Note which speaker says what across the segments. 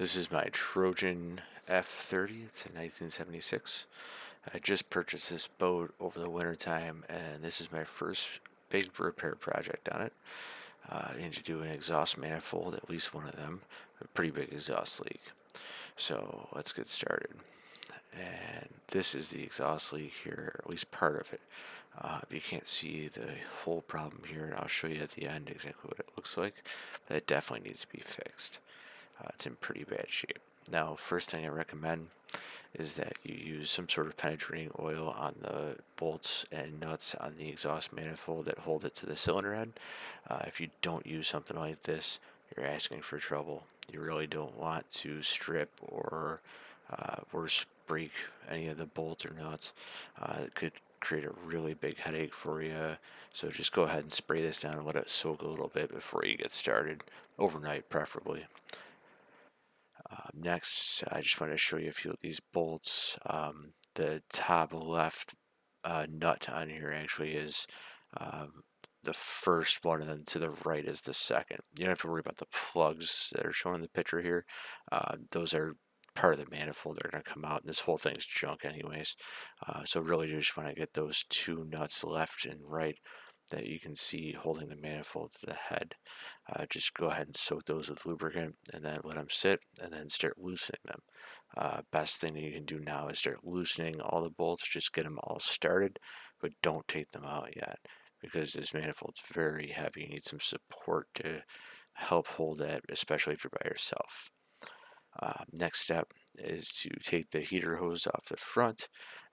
Speaker 1: This is my Trojan F-30. It's a 1976. I just purchased this boat over the winter time, and this is my first big repair project on it. I need to do an exhaust manifold, at least one of them, a pretty big exhaust leak. So let's get started. And this is the exhaust leak here, or at least part of it. You can't see the whole problem here, and I'll show you at the end exactly what it looks like, but it definitely needs to be fixed. It's in pretty bad shape. Now, first thing I recommend is that you use some sort of penetrating oil on the bolts and nuts on the exhaust manifold that hold it to the cylinder head. If you don't use something like this, you're asking for trouble. You really don't want to strip or worse, break any of the bolts or nuts. It could create a really big headache for you. So just go ahead and spray this down and let it soak a little bit before you get started, overnight preferably. Next, I just want to show you a few of these bolts. The top left nut on here actually is um, the first one, and then to the right is the second. You don't have to worry about the plugs that are shown in the picture here. Those are part of the manifold. They're going to come out, and this whole thing's junk anyways. So really you just want to get those two nuts left and right that you can see holding the manifold to the head. Just go ahead and soak those with lubricant and then let them sit and then start loosening them. Best thing that you can do now is start loosening all the bolts. Just get them all started, but don't take them out yet because this manifold's very heavy. You need some support to help hold that, especially if you're by yourself. Next step is to take the heater hose off the front.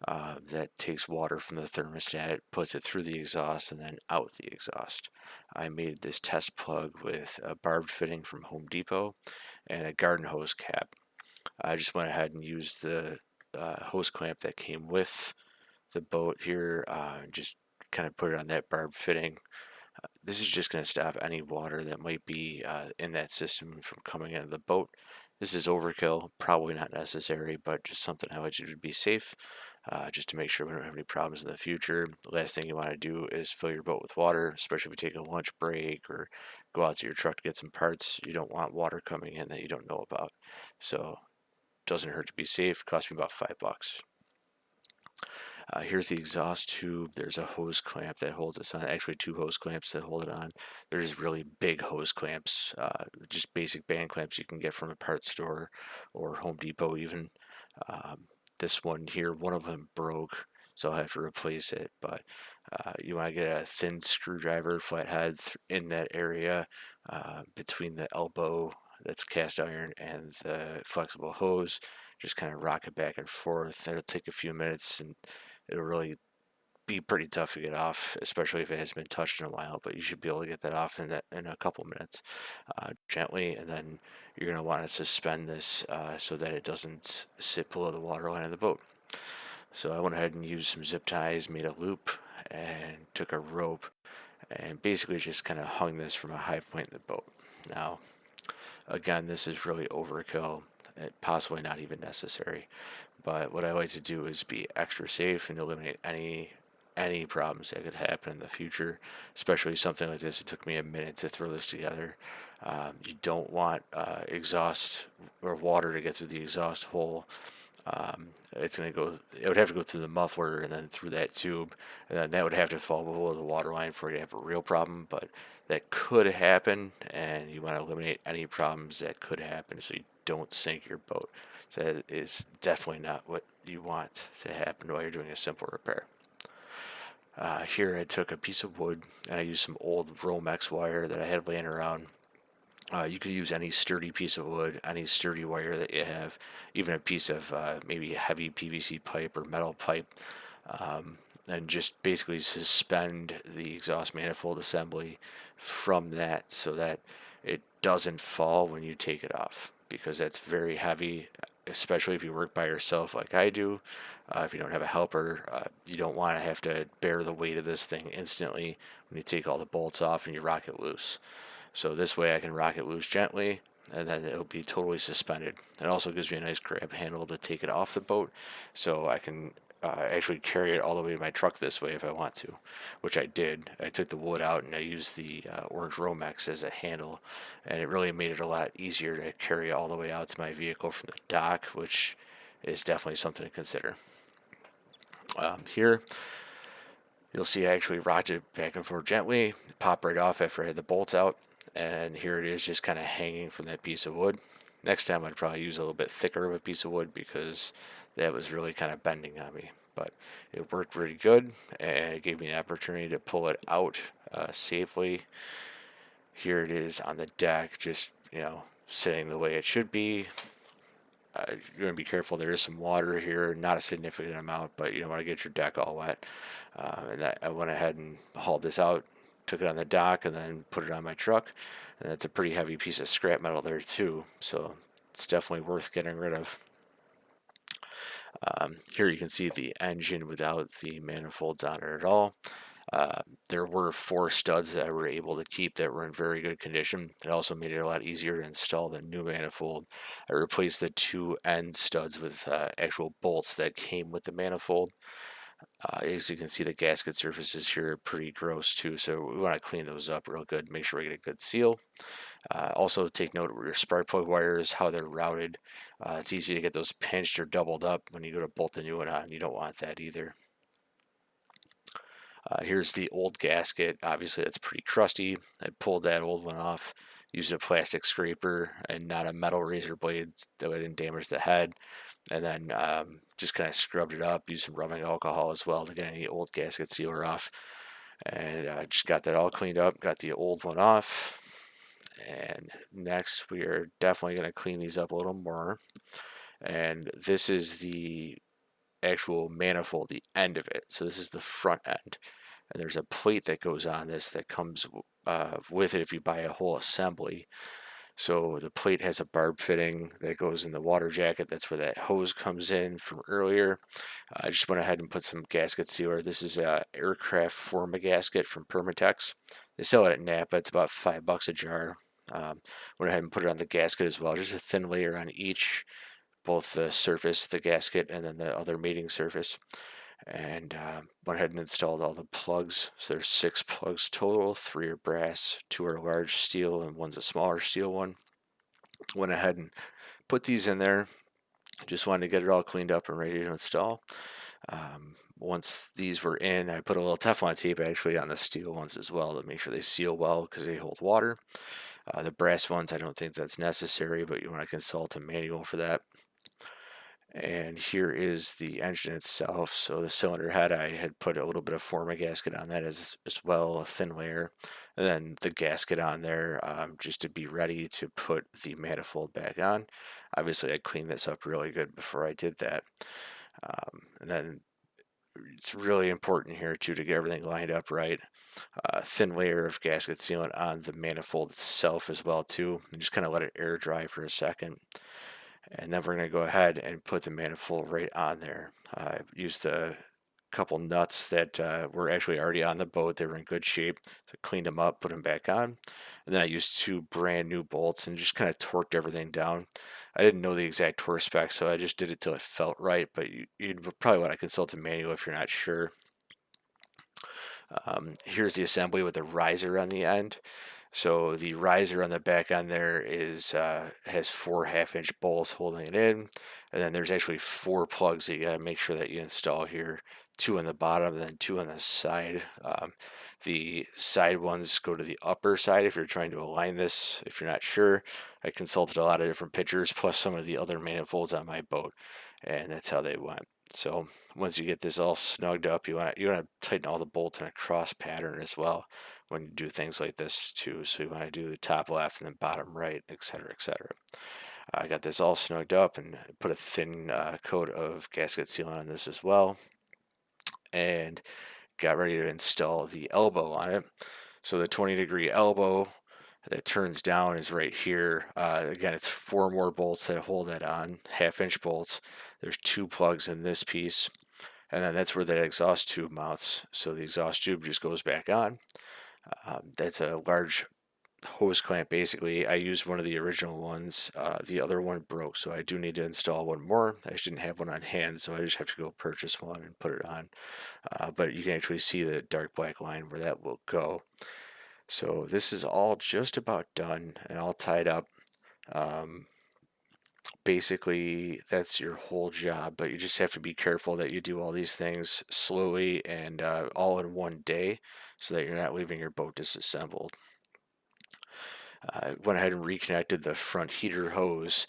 Speaker 1: That takes water from the thermostat, puts it through the exhaust, and then out the exhaust. I made this test plug with a barbed fitting from Home Depot and a garden hose cap. I just went ahead and used the hose clamp that came with the boat here, and just kind of put it on that barbed fitting. This is just going to stop any water that might be in that system from coming into the boat. This is overkill, probably not necessary, but just something I would do to be safe, just to make sure we don't have any problems in the future. The last thing you want to do is fill your boat with water, especially if you take a lunch break or go out to your truck to get some parts. You don't want water coming in that you don't know about. So it doesn't hurt to be safe. It cost me about $5. Here's the exhaust tube. There's a hose clamp that holds this on. Actually, two hose clamps that hold it on. There's really big hose clamps, just basic band clamps you can get from a parts store or Home Depot even. This one here, one of them broke, so I'll have to replace it. But you want to get a thin screwdriver, flathead in that area between the elbow that's cast iron and the flexible hose. Just kind of rock it back and forth. It'll take a few minutes and it'll really be pretty tough to get off, especially if it hasn't been touched in a while. But you should be able to get that off in a couple minutes, gently, and then you're going to want to suspend this so that it doesn't sit below the waterline of the boat. So I went ahead and used some zip ties, made a loop, and took a rope, and basically just kind of hung this from a high point in the boat. Now, again, this is really overkill, possibly not even necessary. But what I like to do is be extra safe and eliminate any problems that could happen in the future, especially something like this. It took me a minute to throw this together. You don't want exhaust or water to get through the exhaust hole. It's going to go, it would have to go through the muffler and then through that tube, and then that would have to fall below the water line for you to have a real problem. But that could happen, and you want to eliminate any problems that could happen so you don't sink your boat. So that is definitely not what you want to happen while you're doing a simple repair. Here I took a piece of wood and I used some old Romex wire that I had laying around. You could use any sturdy piece of wood, any sturdy wire that you have, even a piece of maybe heavy PVC pipe or metal pipe, and just basically suspend the exhaust manifold assembly from that so that it doesn't fall when you take it off, because that's very heavy, especially if you work by yourself like I do. If you don't have a helper, you don't want to have to bear the weight of this thing instantly when you take all the bolts off and you rock it loose. So this way I can rock it loose gently, and then it'll be totally suspended. It also gives me a nice grab handle to take it off the boat, so I can actually carry it all the way to my truck this way if I want to, which I did. I took the wood out and I used the orange Romex as a handle, and it really made it a lot easier to carry all the way out to my vehicle from the dock, which is definitely something to consider. Here, you'll see I actually rocked it back and forth gently, pop right off after I had the bolts out, and here it is just kind of hanging from that piece of wood. Next time I'd probably use a little bit thicker of a piece of wood because that was really kind of bending on me. But it worked really good, and it gave me an opportunity to pull it out safely. Here it is on the deck, just, sitting the way it should be. You're going to be careful. There is some water here, not a significant amount, but you don't want to get your deck all wet. I went ahead and hauled this out, took it on the dock, and then put it on my truck. And it's a pretty heavy piece of scrap metal there too, so it's definitely worth getting rid of. Here you can see the engine without the manifolds on it at all. There were 4 studs that I were able to keep that were in very good condition. It also made it a lot easier to install the new manifold. I replaced the 2 end studs with actual bolts that came with the manifold. As you can see, the gasket surfaces here are pretty gross too, so we want to clean those up real good, make sure we get a good seal. Also, take note of your spark plug wires, how they're routed. It's easy to get those pinched or doubled up when you go to bolt the new one on. You don't want that either. Here's the old gasket. Obviously, that's pretty crusty. I pulled that old one off, used a plastic scraper and not a metal razor blade that didn't damage the head. And then just kind of scrubbed it up, used some rubbing alcohol as well to get any old gasket sealer off. And just got that all cleaned up, got the old one off. And next, we are definitely going to clean these up a little more. And this is the actual manifold, the end of it. So this is the front end. And there's a plate that goes on this that comes with it if you buy a whole assembly. So the plate has a barb fitting that goes in the water jacket. That's where that hose comes in from earlier. I just went ahead and put some gasket sealer. This is a aircraft forma gasket from Permatex. They sell it at Napa. It's about $5 a jar. Went ahead and put it on the gasket as well. Just a thin layer on each, both the surface, the gasket, and then the other mating surface. And went ahead and installed all the plugs. So there's 6 plugs total. 3 are brass, 2 are large steel, and 1's a smaller steel one. Went ahead and put these in there. Just wanted to get it all cleaned up and ready to install. Once these were in, I put a little Teflon tape actually on the steel ones as well to make sure they seal well because they hold water. The brass ones, I don't think that's necessary, but you want to consult a manual for that. And here is the engine itself. So the cylinder head, I had put a little bit of forma gasket on that as well, a thin layer. And then the gasket on there just to be ready to put the manifold back on. Obviously, I cleaned this up really good before I did that. And then it's really important here too to get everything lined up right. Thin layer of gasket sealant on the manifold itself as well too, and just kind of let it air dry for a second. And then we're going to go ahead and put the manifold right on there. I used a couple nuts that were actually already on the boat. They were in good shape. So I cleaned them up, put them back on. And then I used 2 brand new bolts and just kind of torqued everything down. I didn't know the exact torque specs, so I just did it till it felt right. But you'd probably want to consult a manual if you're not sure. Here's the assembly with the riser on the end. So the riser on the back end there is has 4 half-inch bolts holding it in, and then there's actually 4 plugs that you got to make sure that you install here. 2 on the bottom, and then 2 on the side. The side ones go to the upper side if you're trying to align this. If you're not sure, I consulted a lot of different pictures plus some of the other manifolds on my boat, and that's how they went. So once you get this all snugged up, you want to tighten all the bolts in a cross pattern as well when you do things like this too. So you want to do the top left and then bottom right, etc., etc. I got this all snugged up and put a thin coat of gasket sealant on this as well, and got ready to install the elbow on it. So the 20-degree elbow that turns down is right here. Again, it's 4 more bolts that hold that on, half-inch bolts. There's 2 plugs in this piece, and then that's where that exhaust tube mounts. So the exhaust tube just goes back on. That's a large hose clamp, basically, I used one of the original ones. The other one broke, so I do need to install one more. I just didn't have one on hand, so I just have to go purchase one and put it on. But you can actually see the dark black line where that will go. So this is all just about done and all tied up. Um, Basically, that's your whole job, but you just have to be careful that you do all these things slowly and all in one day so that you're not leaving your boat disassembled. I went ahead and reconnected the front heater hose,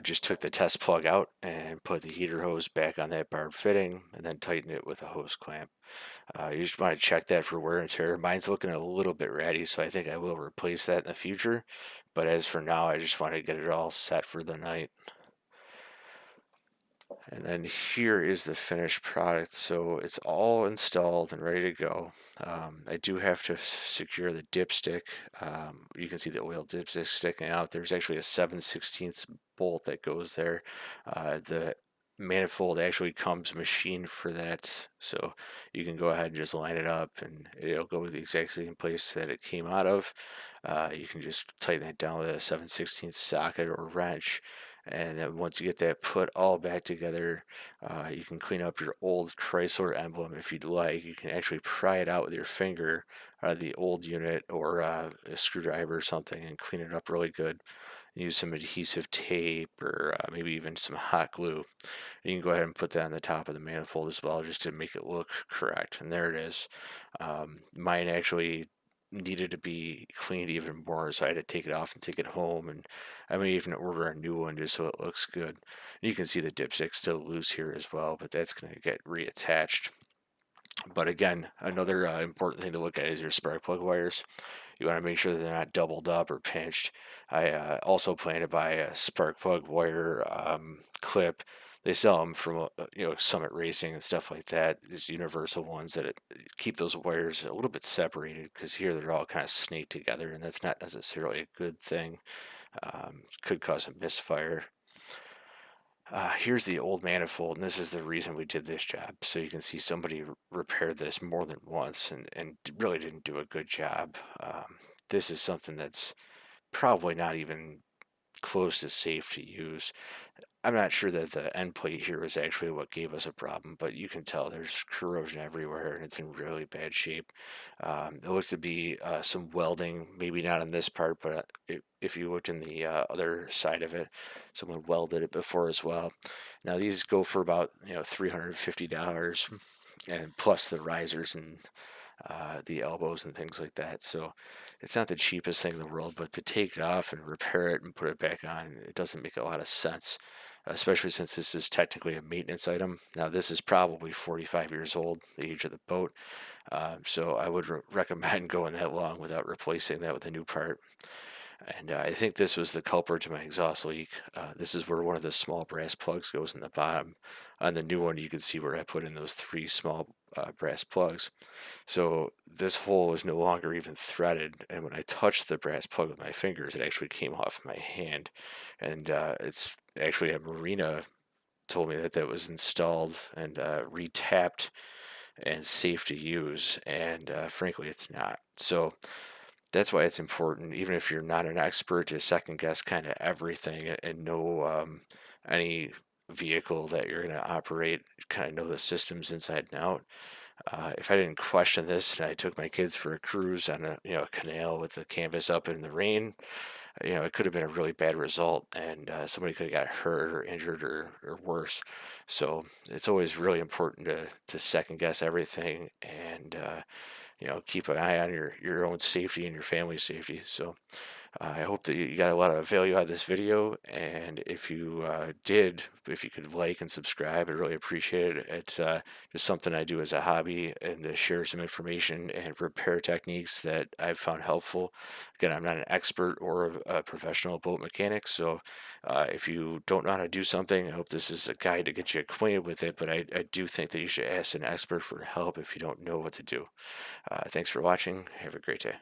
Speaker 1: just took the test plug out and put the heater hose back on that barb fitting and then tightened it with a hose clamp. You just want to check that for wear and tear. Mine's looking a little bit ratty, so I think I will replace that in the future. But as for now, I just want to get it all set for the night. And then here is the finished product. So it's all installed and ready to go. I do have to secure the dipstick. You can see the oil dipstick sticking out. There's actually a 7/16 bolt that goes there. The manifold actually comes machined for that. So you can go ahead and just line it up and it'll go to the exact same place that it came out of. You can just tighten that down with a 7/16 socket or wrench. And then once you get that put all back together, you can clean up your old Chrysler emblem if you'd like. You can actually pry it out with your finger out of the old unit or a screwdriver or something and clean it up really good. Use some adhesive tape or maybe even some hot glue. You can go ahead and put that on the top of the manifold as well just to make it look correct. And there it is. Mine actually needed to be cleaned even more, so I had to take it off and take it home, and I may even order a new one just so it looks good. You can see the dipstick still loose here as well, but that's going to get reattached. But again, another important thing to look at is your spark plug wires. You want to make sure that they're not doubled up or pinched. I also plan to buy a spark plug wire clip. They sell them from Summit Racing and stuff like that. There's universal ones that keep those wires a little bit separated because here they're all kind of snaked together, and that's not necessarily a good thing. Could cause a misfire. Here's the old manifold, and this is the reason we did this job. So you can see somebody repaired this more than once and really didn't do a good job. This is something that's probably not even close to safe to use. I'm not sure that the end plate here was actually what gave us a problem, but you can tell there's corrosion everywhere and it's in really bad shape. It looks to be some welding, maybe not on this part, but if you looked in the other side of it, someone welded it before as well. Now these go for about $350, and plus the risers and the elbows and things like that. So it's not the cheapest thing in the world, but to take it off and repair it and put it back on, it doesn't make a lot of sense, especially since this is technically a maintenance item. Now, this is probably 45 years old, the age of the boat. So I would recommend going that long without replacing that with a new part. And I think this was the culprit to my exhaust leak. This is where one of the small brass plugs goes in the bottom. On the new one, you can see where I put in those three small brass plugs. So this hole is no longer even threaded, and when I touched the brass plug with my fingers, it actually came off my hand. And it's actually a marina told me that that was installed and retapped and safe to use, and frankly, it's not. So that's why it's important, even if you're not an expert, to second guess kind of everything and know any vehicle that you're going to operate, kind of know the systems inside and out. If I didn't question this and I took my kids for a cruise on a canal with the canvas up in the rain, it could have been a really bad result, and somebody could have got hurt or injured or worse. So it's always really important to second guess everything and keep an eye on your own safety and your family's safety. So I hope that you got a lot of value out of this video, and if you did, if you could like and subscribe, I'd really appreciate it. It's just something I do as a hobby and to share some information and repair techniques that I've found helpful. Again, I'm not an expert or a professional boat mechanic, so if you don't know how to do something, I hope this is a guide to get you acquainted with it, but I do think that you should ask an expert for help if you don't know what to do. Thanks for watching. Have a great day.